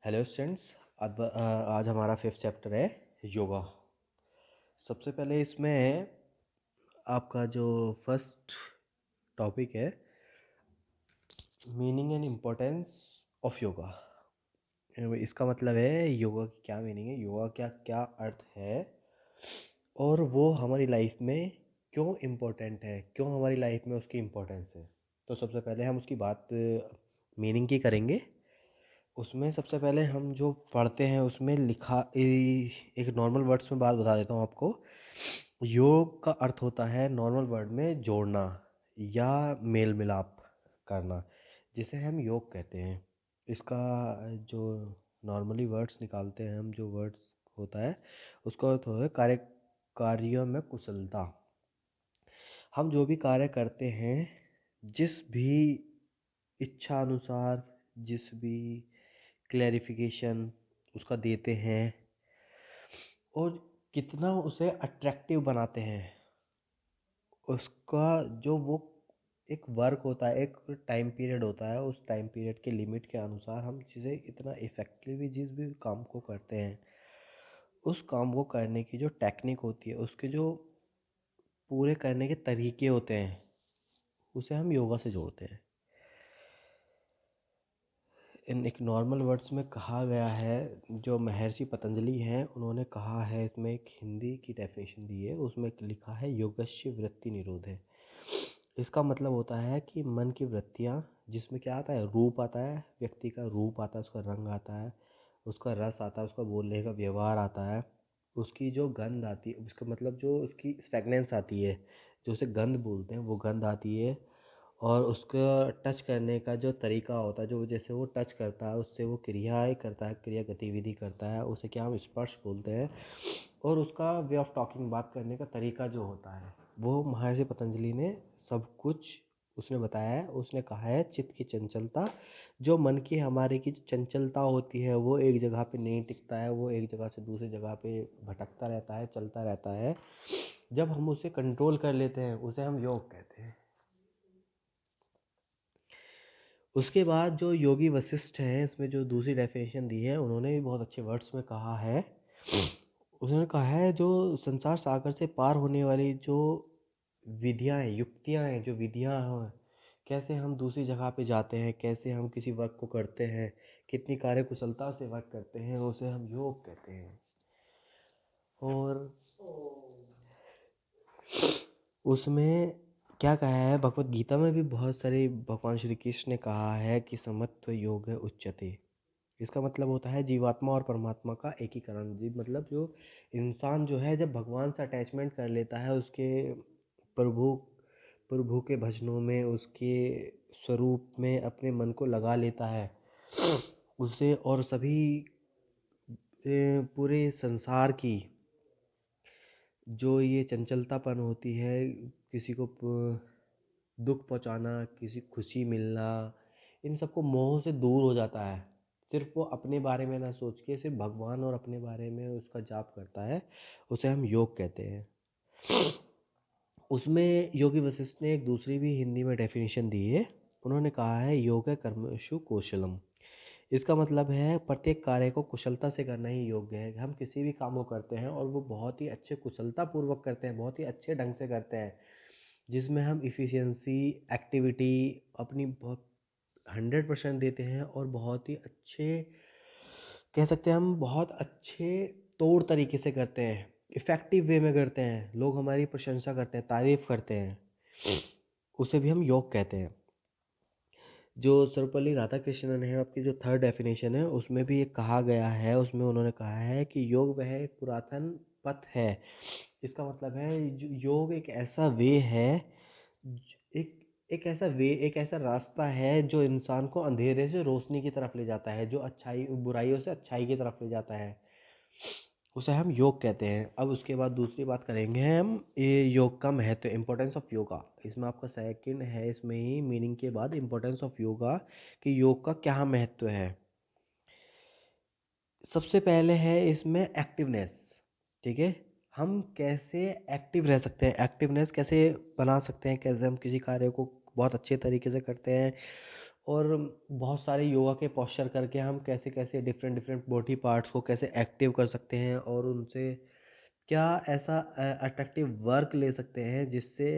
Hello students. आज हमारा fifth chapter है योगा। सबसे पहले इसमें आपका जो फर्स्ट टॉपिक है meaning and importance of yoga. इसका मतलब है योगा की क्या मीनिंग है, योगा क्या क्या अर्थ है और वो हमारी लाइफ में क्यों इम्पोर्टेंट है, क्यों हमारी लाइफ में उसकी इम्पोर्टेंस है। तो सबसे पहले हम उसकी बात मीनिंग की करेंगे। उसमें सबसे पहले हम जो पढ़ते हैं उसमें लिखा एक नॉर्मल वर्ड्स में बात बता देता हूँ आपको। योग का अर्थ होता है नॉर्मल वर्ड में जोड़ना या मेल मिलाप करना, जिसे हम योग कहते हैं। इसका जो नॉर्मली वर्ड्स निकालते हैं हम, जो वर्ड्स होता है उसका अर्थ होता है कार्यों में कुशलता। हम जो भी कार्य करते हैं, जिस भी इच्छा अनुसार, जिस भी क्लैरिफिकेशन उसका देते हैं और कितना उसे अट्रैक्टिव बनाते हैं, उसका जो वो एक वर्क होता है, एक टाइम पीरियड होता है, उस टाइम पीरियड के लिमिट के अनुसार हम चीज़ें इतना इफ़ेक्टिवली जिस भी काम को करते हैं, उस काम को करने की जो टेक्निक होती है, उसके जो पूरे करने के तरीके होते हैं, उसे हम योगा से जोड़ते हैं। इन एक नॉर्मल वर्ड्स में कहा गया है, जो महर्षि पतंजलि हैं उन्होंने कहा है, इसमें एक हिंदी की डेफिनेशन दी है, उसमें लिखा है योगस्य वृत्ति निरोधे। इसका मतलब होता है कि मन की वृत्तियाँ, जिसमें क्या आता है, रूप आता है, व्यक्ति का रूप आता है, उसका रंग आता है, उसका रस आता है, उसका बोलने का व्यवहार आता है, उसकी जो गंध आती है, उसका मतलब जो उसकी फ्रेगनेंस आती है, जो उसे गंध बोलते हैं, वो गंध आती है। और उसका टच करने का जो तरीका होता है, जो जैसे वो टच करता है उससे वो क्रियाएँ करता है, क्रिया गतिविधि करता है, उसे क्या हम स्पर्श बोलते हैं। और उसका वे ऑफ टॉकिंग, बात करने का तरीका जो होता है, वो महर्षि पतंजलि ने सब कुछ उसने बताया है। उसने कहा है चित्त की चंचलता, जो मन की हमारे की चंचलता होती है, वो एक जगह पे नहीं टिकता है, वो एक जगह से दूसरी जगह पे भटकता रहता है, चलता रहता है। जब हम उसे कंट्रोल कर लेते हैं, उसे हम योग कहते हैं। उसके बाद जो योगी वशिष्ठ हैं, इसमें जो दूसरी डेफिनेशन दी है, उन्होंने भी बहुत अच्छे वर्ड्स में कहा है। उन्होंने कहा है जो संसार सागर से पार होने वाली जो विधियाँ हैं, युक्तियाँ हैं, जो विधियाँ हैं, कैसे हम दूसरी जगह पे जाते हैं, कैसे हम किसी वर्क को करते हैं, कितनी कार्य कुशलता से वर्क करते हैं, उसे हम योग कहते हैं। और उसमें क्या कहा है, भगवत गीता में भी बहुत सारे भगवान श्री कृष्ण ने कहा है कि समत्व योग उच्यते। इसका मतलब होता है जीवात्मा और परमात्मा का एकीकरण। जी मतलब जो इंसान जो है, जब भगवान से अटैचमेंट कर लेता है, उसके प्रभु प्रभु के भजनों में, उसके स्वरूप में अपने मन को लगा लेता है, उसे और सभी पूरे संसार की जो ये चंचलतापन होती है, किसी को दुख पहुंचाना, किसी खुशी मिलना, इन सबको मोह से दूर हो जाता है। सिर्फ वो अपने बारे में ना सोच के सिर्फ भगवान और अपने बारे में उसका जाप करता है, उसे हम योग कहते हैं। उसमें योगी वशिष्ठ ने एक दूसरी भी हिंदी में डेफिनेशन दी है। उन्होंने कहा है योग कर्मसु कौशलम। इसका मतलब है प्रत्येक कार्य को कुशलता से करना ही योग्य है। हम किसी भी काम को करते हैं और वो बहुत ही अच्छे कुशलता पूर्वक करते हैं, बहुत ही अच्छे ढंग से करते हैं, जिसमें हम इफ़िशियंसी, एक्टिविटी अपनी बहुत 100% देते हैं और बहुत ही अच्छे, कह सकते हैं हम बहुत अच्छे तौर तरीके से करते हैं, इफ़ेक्टिव वे में करते हैं, लोग हमारी प्रशंसा करते हैं, तारीफ़ करते हैं, उसे भी हम योग कहते हैं। जो सर्वपल्ली राधाकृष्णन है, आपकी जो थर्ड डेफिनेशन है, उसमें भी एक कहा गया है, उसमें उन्होंने कहा है कि योग वह एक पुरातन पथ है। इसका मतलब है योग एक ऐसा वे है, एक एक ऐसा वे, एक ऐसा रास्ता है जो इंसान को अंधेरे से रोशनी की तरफ ले जाता है, जो अच्छाई बुराइयों से अच्छाई की तरफ ले जाता है, उसे हम योग कहते हैं। अब उसके बाद दूसरी बात करेंगे हम ये योग का महत्व, इम्पोर्टेंस ऑफ योगा। इसमें आपका सेकंड है, इसमें ही मीनिंग के बाद इम्पोर्टेंस ऑफ योगा, कि योग का क्या महत्व है। सबसे पहले है इसमें एक्टिवनेस। ठीक है, हम कैसे एक्टिव रह सकते हैं, एक्टिवनेस कैसे बना सकते हैं, कैसे हम किसी कार्य को बहुत अच्छे तरीके से करते हैं और बहुत सारे योगा के पोस्चर करके हम कैसे कैसे डिफरेंट डिफरेंट बॉडी पार्ट्स को कैसे एक्टिव कर सकते हैं और उनसे क्या ऐसा अट्रैक्टिव वर्क ले सकते हैं जिससे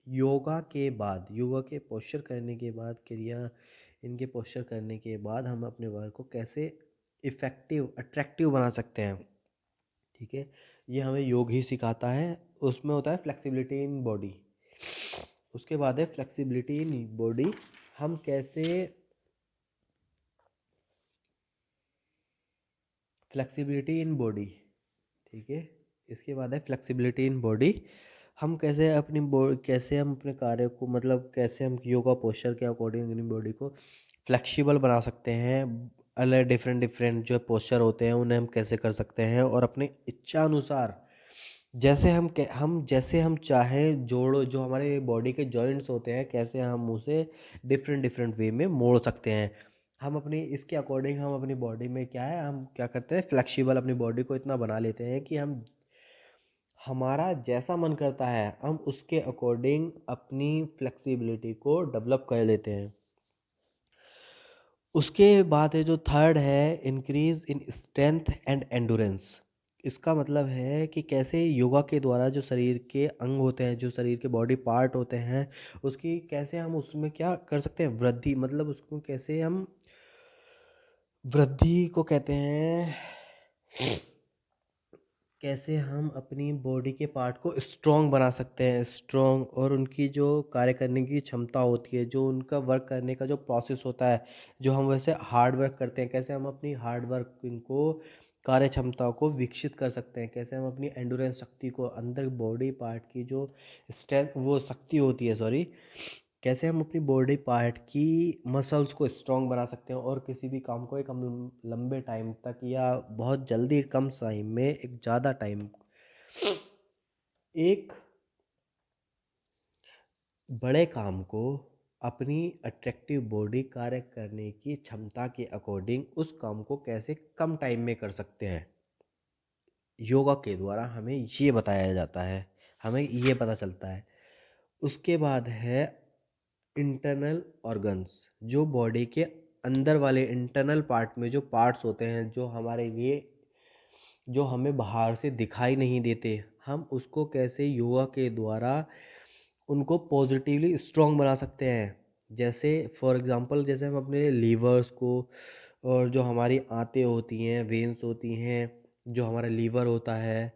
योगा के पोस्चर करने के बाद क्रिया इनके पोस्चर करने के बाद हम अपने वर्क को कैसे इफ़ेक्टिव अट्रैक्टिव बना सकते हैं। ठीक है, ये हमें योग ही सिखाता है। उसमें होता है फ्लेक्सिबिलिटी इन बॉडी। उसके बाद है फ्लेक्सिबिलिटी इन बॉडी। हम कैसे फ्लेक्सिबिलिटी इन बॉडी, ठीक है, इसके बाद है फ्लेक्सिबिलिटी इन बॉडी। हम कैसे हम अपने कार्य को मतलब कैसे हम योगा पोस्चर के अकॉर्डिंग अपनी बॉडी को फ्लेक्सिबल बना सकते हैं। अलग डिफरेंट डिफरेंट जो पोस्चर होते हैं उन्हें हम कैसे कर सकते हैं और अपनी इच्छा अनुसार जैसे हम चाहें जोड़ो जो हमारे बॉडी के जॉइंट्स होते हैं कैसे हम उसे डिफरेंट डिफरेंट वे में मोड़ सकते हैं। हम अपनी इसके अकॉर्डिंग हम अपनी बॉडी में क्या है हम क्या करते हैं फ्लेक्सिबल अपनी बॉडी को इतना बना लेते हैं कि हम हमारा जैसा मन करता है हम उसके अकॉर्डिंग अपनी फ्लेक्सिबिलिटी को डेवलप कर लेते हैं। उसके बाद है जो थर्ड है increase in strength and endurance. इसका मतलब है कि कैसे योगा के द्वारा जो शरीर के अंग होते हैं जो शरीर के बॉडी पार्ट होते हैं उसकी कैसे हम उसमें क्या कर सकते हैं वृद्धि, मतलब उसको कैसे हम वृद्धि को कहते हैं कैसे हम अपनी बॉडी के पार्ट को स्ट्रॉन्ग बना सकते हैं, स्ट्रॉन्ग और उनकी जो कार्य करने की क्षमता होती है जो उनका वर्क करने का जो प्रोसेस होता है जो हम वैसे हार्ड वर्क करते हैं कैसे हम अपनी हार्ड वर्किंग को कार्य क्षमता को विकसित कर सकते हैं, कैसे हम अपनी एंडोरेंस शक्ति को अंदर बॉडी पार्ट की जो स्ट्रेंथ वो शक्ति होती है सॉरी कैसे हम अपनी बॉडी पार्ट की मसल्स को स्ट्रॉन्ग बना सकते हैं और किसी भी काम को एक हम लंबे टाइम तक या बहुत जल्दी कम टाइम में एक ज़्यादा टाइम एक बड़े काम को अपनी अट्रैक्टिव बॉडी कार्य करने की क्षमता के अकॉर्डिंग उस काम को कैसे कम टाइम में कर सकते हैं। योगा के द्वारा हमें ये बताया जाता है, हमें ये पता चलता है। उसके बाद है इंटरनल ऑर्गन्स, जो बॉडी के अंदर वाले इंटरनल पार्ट में जो पार्ट्स होते हैं जो हमारे लिए जो हमें बाहर से दिखाई नहीं देते हम उसको कैसे योगा के द्वारा उनको पॉजिटिवली स्ट्रॉन्ग बना सकते हैं। जैसे फॉर एग्जांपल जैसे हम अपने लीवर्स को और जो हमारी आंतें होती हैं वेन्स होती हैं जो हमारा लीवर होता है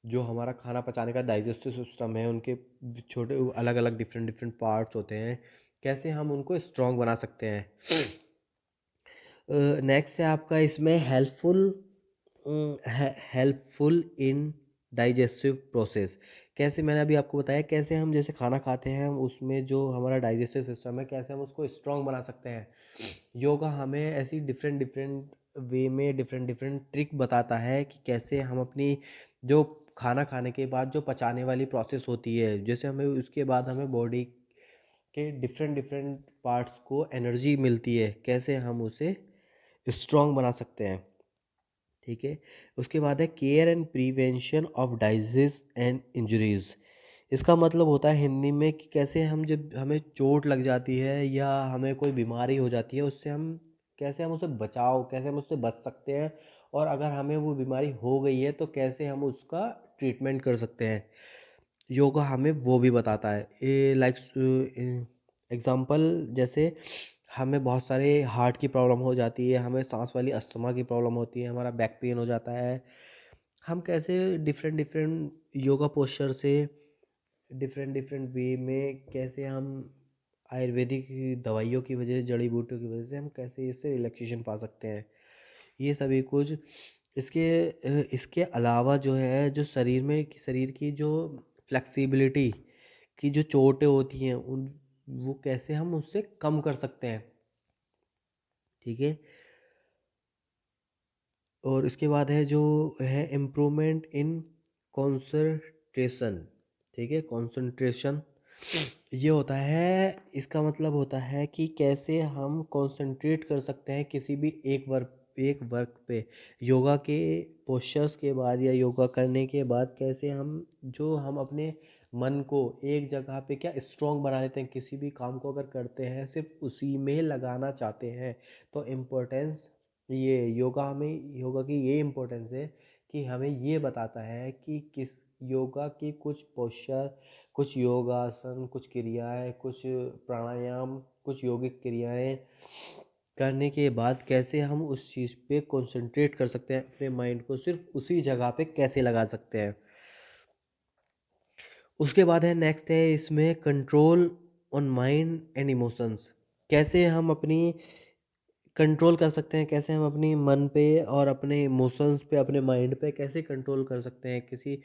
जो हमारा खाना पचाने का डाइजेस्टिव सिस्टम है उनके छोटे अलग अलग डिफरेंट डिफरेंट पार्ट्स होते हैं कैसे हम उनको स्ट्रॉन्ग बना सकते हैं। नेक्स्ट है आपका इसमें हेल्पफुल इन डाइजेस्टिव प्रोसेस। कैसे मैंने अभी आपको बताया कैसे हम जैसे खाना खाते हैं उसमें जो हमारा डाइजेस्टिव सिस्टम है कैसे हम उसको स्ट्रॉन्ग बना सकते हैं। योगा हमें ऐसी डिफरेंट डिफरेंट वे में डिफरेंट डिफरेंट ट्रिक बताता है कि कैसे हम अपनी जो खाना खाने के बाद जो पचाने वाली प्रोसेस होती है जैसे हमें उसके बाद हमें बॉडी के डिफरेंट डिफरेंट पार्ट्स को एनर्जी मिलती है कैसे हम उसे स्ट्रॉन्ग बना सकते हैं। ठीक है, उसके बाद है care and prevention of diseases and injuries. इसका मतलब होता है हिंदी में कि कैसे हम जब हमें चोट लग जाती है या हमें कोई बीमारी हो जाती है उससे हम कैसे हम उसे बचाव कैसे हम उससे बच सकते हैं और अगर हमें वो बीमारी हो गई है तो कैसे हम उसका ट्रीटमेंट कर सकते हैं। योगा हमें वो भी बताता है ए लाइक एग्जांपल जैसे हमें बहुत सारे हार्ट की प्रॉब्लम हो जाती है हमें सांस वाली अस्थमा की प्रॉब्लम होती है हमारा बैक पेन हो जाता है हम कैसे डिफरेंट डिफरेंट योगा पोस्चर से डिफरेंट डिफरेंट वे में कैसे हम आयुर्वेदिक दवाइयों की वजह से जड़ी बूटियों की वजह से हम कैसे इससे रिलैक्सेशन पा सकते हैं। ये सभी कुछ इसके अलावा जो है जो शरीर की जो फ्लेक्सिबिलिटी की जो चोटें होती हैं उन वो कैसे हम उससे कम कर सकते हैं। ठीक है, और इसके बाद है जो है इम्प्रूवमेंट इन कंसंट्रेशन। ठीक है, कंसंट्रेशन ये होता है इसका मतलब होता है कि कैसे हम कंसंट्रेट कर सकते हैं किसी भी एक वर्क पे। योगा के पोस्चर्स के बाद या योगा करने के बाद कैसे हम जो हम अपने मन को एक जगह पे क्या स्ट्रॉन्ग बना लेते हैं। किसी भी काम को अगर करते हैं सिर्फ उसी में लगाना चाहते हैं तो इम्पोर्टेंस, ये योगा हमें, योगा की ये इम्पोर्टेंस है कि हमें ये बताता है कि किस योगा की कुछ पोस्चर, कुछ योगासन, कुछ क्रियाएं, कुछ प्राणायाम, कुछ योगिक क्रियाएं करने के बाद कैसे हम उस चीज़ पे कंसंट्रेट कर सकते हैं, अपने माइंड को सिर्फ उसी जगह पे कैसे लगा सकते हैं। उसके बाद है नेक्स्ट है इसमें control on mind and emotions. कैसे हम अपनी कंट्रोल कर सकते हैं, कैसे हम अपनी मन पे और अपने इमोशंस पे, अपने माइंड पे कैसे कंट्रोल कर सकते हैं। किसी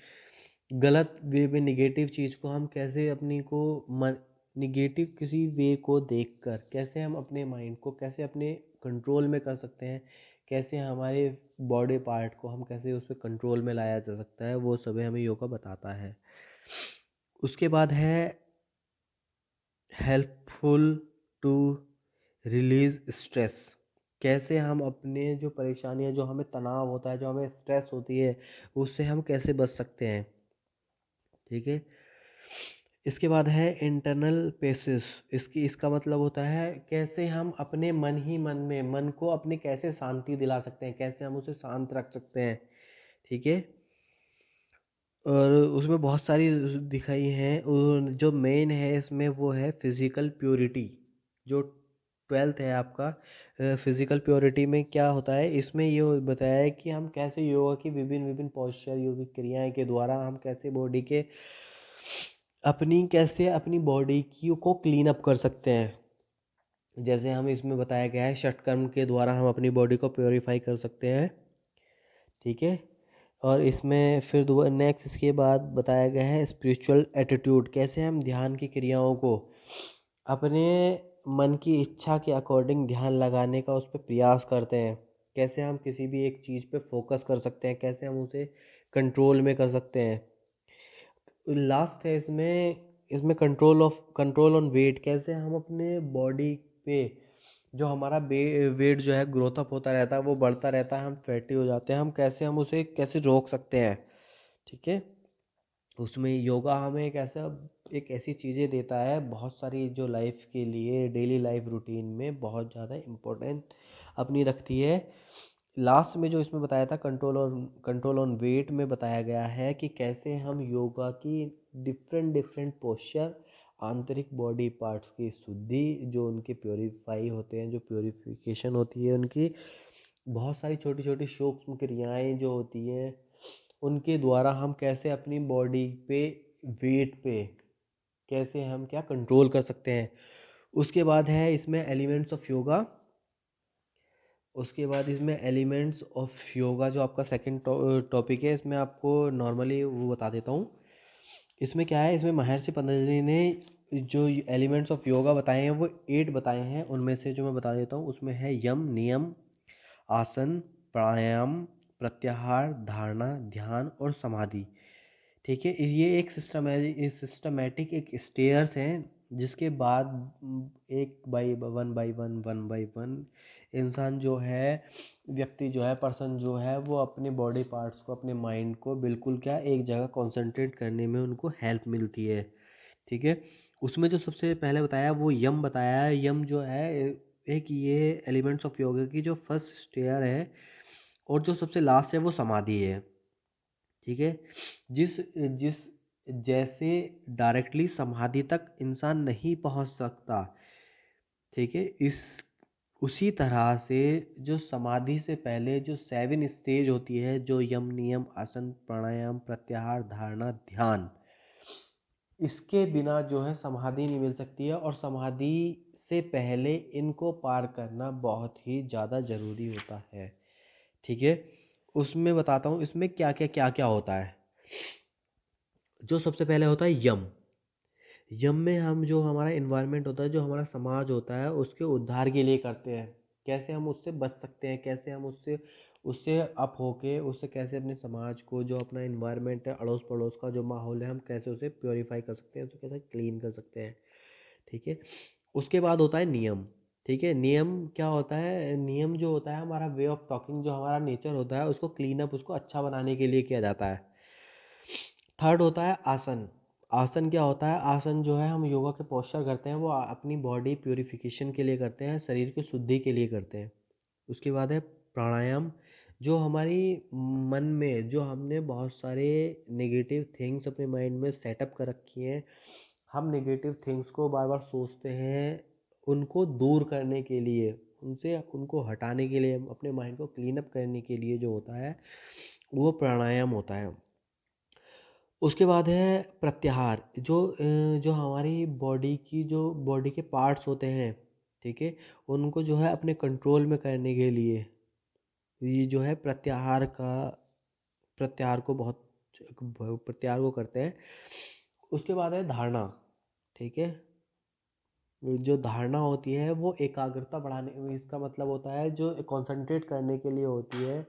गलत वे में निगेटिव चीज़ को हम कैसे अपनी को मन, निगेटिव किसी वे को देखकर कैसे हम अपने माइंड को कैसे अपने कंट्रोल में कर सकते हैं। कैसे हमारे बॉडी पार्ट को हम कैसे उस पर कंट्रोल में लाया जा सकता है, वो सभी हमें योगा बताता है। उसके बाद है हेल्पफुल टू रिलीज स्ट्रेस। कैसे हम अपने जो परेशानियां, जो हमें तनाव होता है, जो हमें स्ट्रेस होती है, उससे हम कैसे बच सकते हैं। ठीक है। इसके बाद है इंटरनल पेसिस। इसका मतलब होता है कैसे हम अपने मन ही मन में, मन को अपने कैसे शांति दिला सकते हैं, कैसे हम उसे शांत रख सकते हैं। ठीक है। और उसमें बहुत सारी दिखाई हैं, और जो मेन है इसमें वो है फिजिकल प्योरिटी। जो 12th है आपका, फिजिकल प्योरिटी में क्या होता है, इसमें ये बताया है कि हम कैसे योगा की विभिन्न विभिन्न पोस्चर, योगिक क्रियाएं के द्वारा हम कैसे बॉडी के कैसे अपनी बॉडी की को क्लीन अप कर सकते हैं। जैसे हम इसमें बताया गया है षटकर्म के द्वारा हम अपनी बॉडी को प्योरीफाई कर सकते हैं। ठीक है। और इसमें फिर नेक्स्ट इसके बाद बताया गया है स्पिरिचुअल एटीट्यूड। कैसे हम ध्यान की क्रियाओं को अपने मन की इच्छा के अकॉर्डिंग ध्यान लगाने का उस पर प्रयास करते हैं। कैसे हम किसी भी एक चीज़ पे फोकस कर सकते हैं, कैसे हम उसे कंट्रोल में कर सकते हैं। लास्ट है इसमें, कंट्रोल ऑन वेट। कैसे हम अपने बॉडी पे जो हमारा वेट जो है ग्रोथ अप होता रहता है, वो बढ़ता रहता है, हम फैटी हो जाते हैं, हम कैसे हम उसे कैसे रोक सकते हैं। ठीक है। उसमें योगा हमें एक ऐसी चीज़ें देता है बहुत सारी, जो लाइफ के लिए डेली लाइफ रूटीन में बहुत ज़्यादा इम्पोर्टेंट अपनी रखती है। लास्ट में जो इसमें बताया था कंट्रोल ऑन वेट में बताया गया है कि कैसे हम योगा की डिफरेंट डिफरेंट पोस्चर, आंतरिक बॉडी पार्ट्स की शुद्धि, जो उनके प्योरीफाई होते हैं, जो प्योरीफिकेशन होती है उनकी, बहुत सारी छोटी छोटी सूक्ष्म क्रियाएं जो होती हैं, उनके द्वारा हम कैसे अपनी बॉडी पे, वेट पे कैसे हम क्या कंट्रोल कर सकते हैं। उसके बाद है इसमें एलिमेंट्स ऑफ योगा। उसके बाद इसमें एलिमेंट्स ऑफ योगा जो आपका सेकंड टॉपिक है, इसमें आपको नॉर्मली वो बता देता हूँ। इसमें क्या है, इसमें महर्षि पतंजलि ने जो एलिमेंट्स ऑफ योगा बताए हैं वो 8 बताए हैं। उनमें से जो मैं बता देता हूँ, उसमें है यम, नियम, आसन, प्राणायाम, प्रत्याहार, धारणा, ध्यान और समाधि। ठीक है। ये एक सिस्टमेटिक एक स्टेयर्स हैं, जिसके बाद एक वन बाई वन इंसान जो है, व्यक्ति जो है, पर्सन जो है, वो अपने बॉडी पार्ट्स को, अपने माइंड को बिल्कुल क्या एक जगह कंसंट्रेट करने में उनको हेल्प मिलती है। ठीक है। उसमें जो सबसे पहले बताया वो यम बताया है। यम जो है एक ये एलिमेंट्स ऑफ योगा की जो फर्स्ट स्टेयर है, और जो सबसे लास्ट है वो समाधि है। ठीक है। जिस जिस जैसे डायरेक्टली समाधि तक इंसान नहीं पहुंच सकता, ठीक है, इस उसी तरह से जो समाधि से पहले जो 7 स्टेज होती है, जो यम, नियम, आसन, प्राणायाम, प्रत्याहार, धारणा, ध्यान, इसके बिना जो है समाधि नहीं मिल सकती है, और समाधि से पहले इनको पार करना बहुत ही ज़्यादा ज़रूरी होता है। ठीक है। उसमें बताता हूँ इसमें क्या क्या होता है। जो सबसे पहले होता है यम। यम में हम जो हमारा इन्वायरमेंट होता है, जो हमारा समाज होता है, उसके उद्धार के लिए करते हैं। कैसे हम उससे बच सकते हैं, कैसे हम उससे उससे अप होके उससे कैसे अपने समाज को, जो अपना इन्वायरमेंट है, अड़ोस पड़ोस का जो माहौल है, हम कैसे उसे प्योरीफाई कर सकते हैं, उसे कैसे क्लीन कर सकते हैं। ठीक है। उसके बाद होता है नियम। ठीक है। नियम क्या होता है, नियम जो होता है हमारा वे ऑफ टॉकिंग, जो हमारा नेचर होता है, उसको क्लीन अप, उसको अच्छा बनाने के लिए किया जाता है। थर्ड होता है आसन। आसन क्या होता है? आसन जो है हम योगा के पोस्चर करते हैं वो अपनी बॉडी प्यूरिफिकेशन के लिए करते हैं, शरीर की शुद्धि के लिए करते हैं। उसके बाद है प्राणायाम, जो हमारी मन में जो हमने बहुत सारे नेगेटिव थिंग्स अपने माइंड में सेटअप कर रखी हैं, हम नेगेटिव थिंग्स को बार बार सोचते हैं, उनको दूर करने के लिए, उनसे उनको हटाने के लिए, अपने माइंड को क्लीन अप करने के लिए जो होता है वो प्राणायाम होता है। उसके बाद है प्रत्याहार, जो हमारी बॉडी के पार्ट्स होते हैं, ठीक है, उनको जो है अपने कंट्रोल में करने के लिए ये जो है प्रत्याहार को बहुत प्रत्याहार को करते हैं। उसके बाद है धारणा, ठीक है। जो धारणा होती है वो एकाग्रता बढ़ाने, इसका मतलब होता है जो कंसंट्रेट करने के लिए होती है,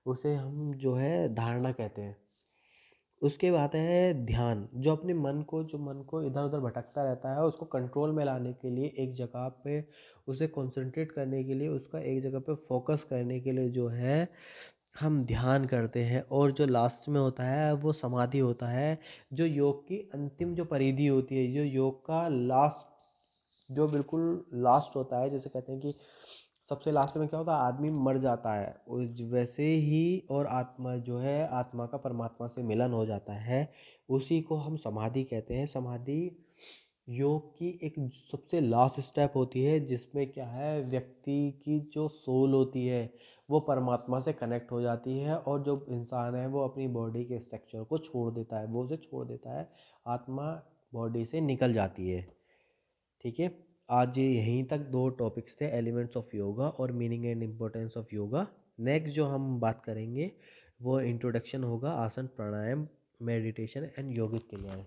उसे हम जो है धारणा कहते हैं। उसके बाद है ध्यान, जो मन को इधर उधर भटकता रहता है उसको कंट्रोल में लाने के लिए, एक जगह पे उसे कंसंट्रेट करने के लिए, उसका एक जगह पे फोकस करने के लिए जो है हम ध्यान करते हैं। और जो लास्ट में होता है वो समाधि होता है, जो योग की अंतिम जो परिधि होती है, जो योग का लास्ट, जो बिल्कुल लास्ट होता है, जैसे कहते हैं कि सबसे लास्ट में क्या होता है, आदमी मर जाता है, वैसे ही और आत्मा जो है, आत्मा का परमात्मा से मिलन हो जाता है, उसी को हम समाधि कहते हैं। समाधि योग की एक सबसे लास्ट स्टेप होती है, जिसमें क्या है, व्यक्ति की जो सोल होती है वो परमात्मा से कनेक्ट हो जाती है, और जो इंसान है वो अपनी बॉडी के स्ट्रक्चर को छोड़ देता है, वो उसे छोड़ देता है, आत्मा बॉडी से निकल जाती है। ठीक है। आज ये यहीं तक दो टॉपिक्स थे, एलिमेंट्स ऑफ योगा और meaning and importance of yoga. Next जो हम बात करेंगे वो इंट्रोडक्शन होगा आसन, प्राणायाम, मेडिटेशन एंड योगिक क्रियाएं।